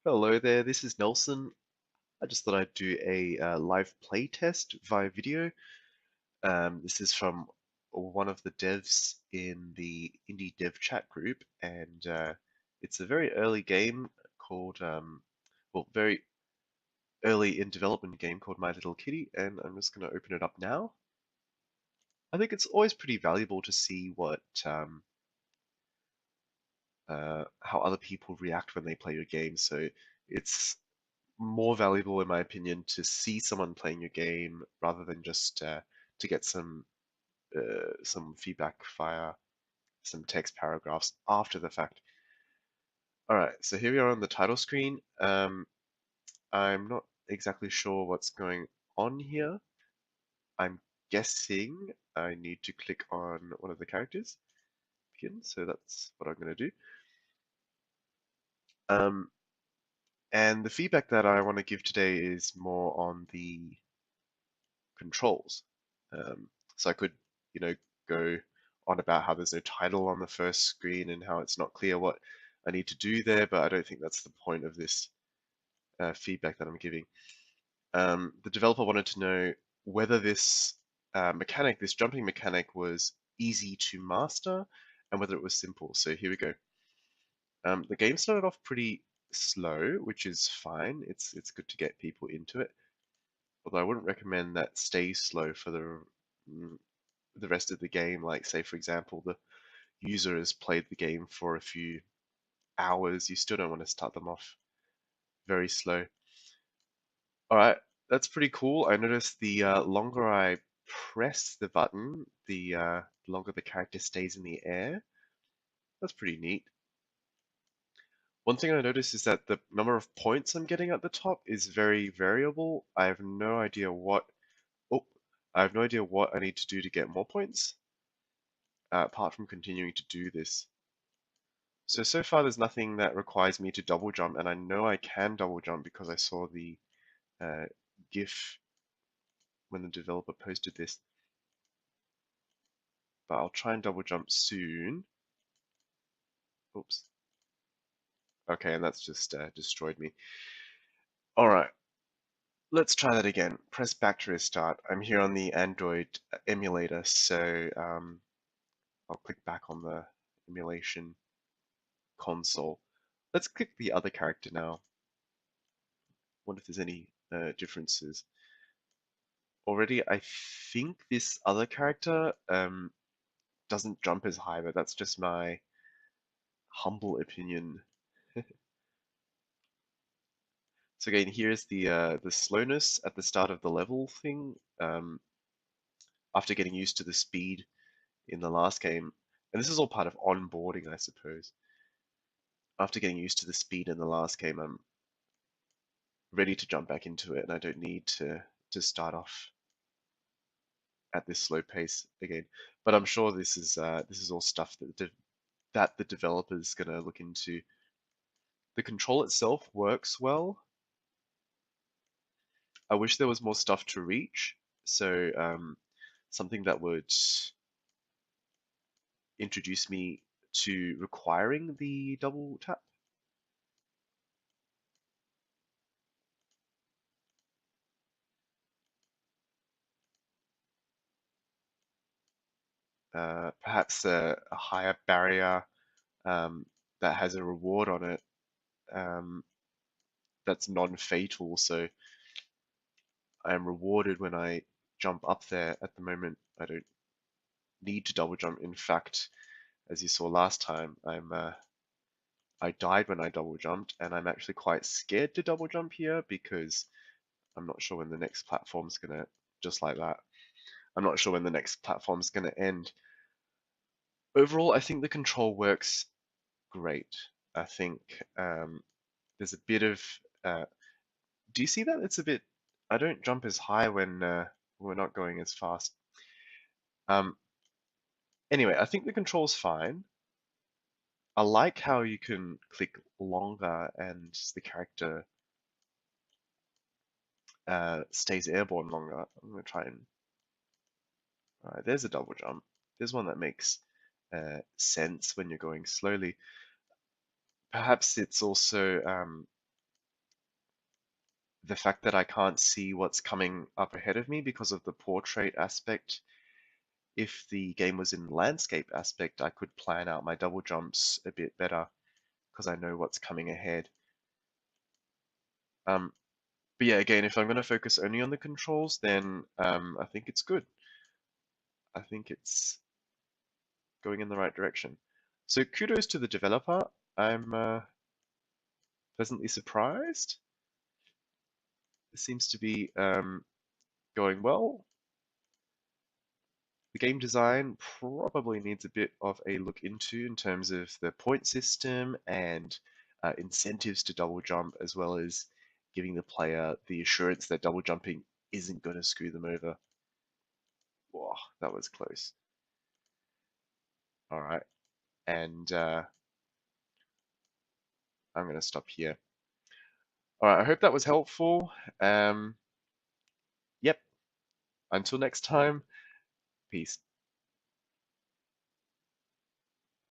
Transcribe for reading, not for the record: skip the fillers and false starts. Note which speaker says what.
Speaker 1: Hello there, this is Nelson. I just thought I'd do a live play test via video. This is from one of the devs in the indie dev chat group, and it's a very early game called, well, very early in development game called My Little Kitty, and I'm just going to open it up now. I think it's always pretty valuable to see how other people react when they play your game. So it's more valuable, in my opinion, to see someone playing your game rather than just to get some feedback via some text paragraphs after the fact. All right, so here we are on the title screen. I'm not exactly sure what's going on here. I'm guessing I need to click on one of the characters. Begin, so that's what I'm going to do. Um, and the feedback that I want to give today is more on the controls. So I could, go on about how there's no title on the first screen and how it's not clear what I need to do there, but I don't think that's the point of this feedback that I'm giving. The developer wanted to know whether this mechanic, this jumping mechanic, was easy to master and whether it was simple. So here we go. The game started off pretty slow, which is fine. It's good to get people into it. Although I wouldn't recommend that stays slow for the rest of the game. Like, say, for example, the user has played the game for a few hours, you still don't want to start them off very slow. All right, that's pretty cool. I noticed the longer I press the button, the longer the character stays in the air. That's pretty neat. One thing I noticed is that the number of points I'm getting at the top is very variable. I have no idea what. Oh, I have no idea what I need to do to get more points, apart from continuing to do this. So far there's nothing that requires me to double jump, and I know I can double jump because I saw the uh, GIF when the developer posted this. But I'll try and double jump soon. Oops. Okay, and that's just destroyed me. All right, let's try that again. Press back to restart. I'm here on the Android emulator, so I'll click back on the emulation console. Let's click the other character now. Wonder if there's any differences. Already, I think this other character doesn't jump as high, but that's just my humble opinion. So again, here's the slowness at the start of the level thing. After getting used to the speed in the last game, and this is all part of onboarding, I suppose. After getting used to the speed in the last game, I'm ready to jump back into it, and I don't need to start off at this slow pace again. But I'm sure this is all stuff that the developer is going to look into. The control itself works well. I wish there was more stuff to reach. So something that would introduce me to requiring the double tap. Perhaps a higher barrier that has a reward on it um, that's non-fatal. So I am rewarded when I jump up there. At the moment, I don't need to double jump. In fact, as you saw last time, I died when I double jumped, and I'm actually quite scared to double jump here because I'm not sure when the next platform's gonna, just like that, I'm not sure when the next platform's gonna end. Overall, I think the control works great. I think there's a bit of, uh, do you see that? It's a bit, I don't jump as high when we're not going as fast. Um, anyway, I think the control's fine. I like how you can click longer and the character stays airborne longer. I'm going to try and... Alright, there's a double jump. There's one that makes sense when you're going slowly. Perhaps it's also the fact that I can't see what's coming up ahead of me because of the portrait aspect. If the game was in landscape aspect, I could plan out my double jumps a bit better because I know what's coming ahead. Um, but yeah, again, if I'm going to focus only on the controls, then I think it's good. I think it's going in the right direction. So kudos to the developer. I'm pleasantly surprised. It seems to be going well. The game design probably needs a bit of a look into in terms of the point system and incentives to double jump, as well as giving the player the assurance that double jumping isn't going to screw them over. Whoa, that was close. All right, and I'm going to stop here. All right, I hope that was helpful. Yep, until next time, peace.